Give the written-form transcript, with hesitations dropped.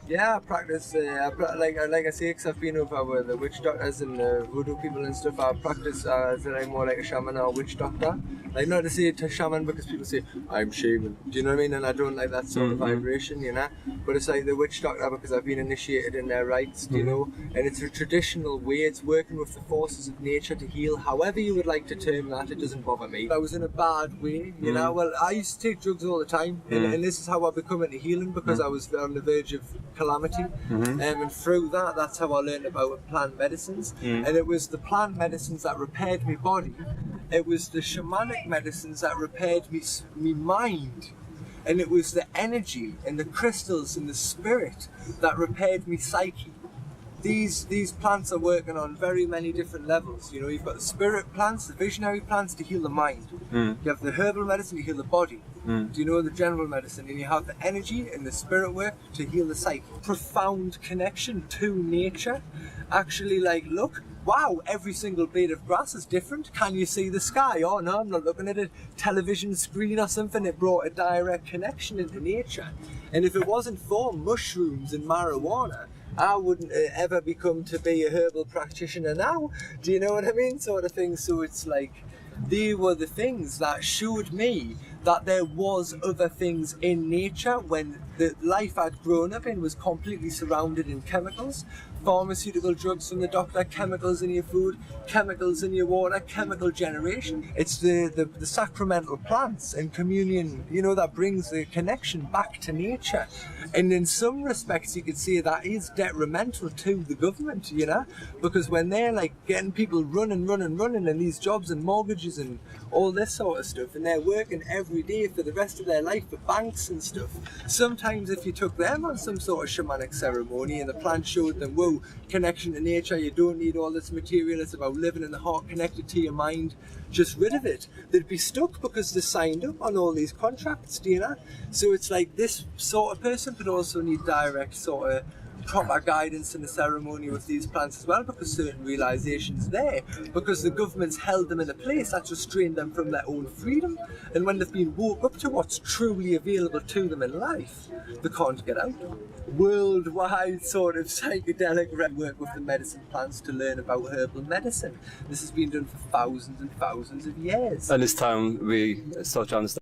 Yeah, I practice, like I say, because I've been over with the witch doctors and the voodoo people and stuff. I practice as like more like a shaman or a witch doctor. Like, not to say to shaman because people say, I'm shaman, do you know what I mean? And I don't like that sort of vibration, you know? But it's like the witch doctor because I've been initiated in their rites, do you know? And it's a traditional way, it's working with the forces of nature to heal, however you would like to term that, it doesn't bother me. I was in a bad way, you know? Well, I used to take drugs all the time, and this is how I become into healing because I was on the verge of calamity, and through that, that's how I learned about plant medicines. And it was the plant medicines that repaired my body. It was the shamanic medicines that repaired me mind, and it was the energy and the crystals and the spirit that repaired me psyche. These plants are working on very many different levels. You know, you've got the spirit plants, the visionary plants to heal the mind. You have the herbal medicine to heal the body. Do you know the general medicine? And you have the energy and the spirit work to heal the psyche. Profound connection to nature. Actually, like, look, wow, every single blade of grass is different. Can you see the sky? Oh no, I'm not looking at a television screen or something. It brought a direct connection into nature. And if it wasn't for mushrooms and marijuana, I wouldn't ever become to be a herbal practitioner now. Do you know what I mean? Sort of thing. So it's like, they were the things that showed me that there was other things in nature when the life I'd grown up in was completely surrounded in chemicals. Pharmaceutical drugs from the doctor, chemicals in your food, chemicals in your water, chemical generation. It's the sacramental plants and communion, you know, that brings the connection back to nature. And in some respects, you could say that is detrimental to the government, you know, because when they're like getting people running in these jobs and mortgages and all this sort of stuff, and they're working every day for the rest of their life for banks and stuff. Sometimes if you took them on some sort of shamanic ceremony and the plant showed them, whoa, connection to nature, you don't need all this material, it's about living in the heart, connected to your mind, just rid of it, they'd be stuck because they signed up on all these contracts, do you know? So it's like this sort of person could also need direct sort of proper guidance in the ceremony with these plants as well, because certain realizations there, because the government's held them in a place that's restrained them from their own freedom, and when they've been woke up to what's truly available to them in life, they can't get out. Worldwide sort of psychedelic work with the medicine plants to learn about herbal medicine. This has been done for thousands and thousands of years. And it's time we start to understand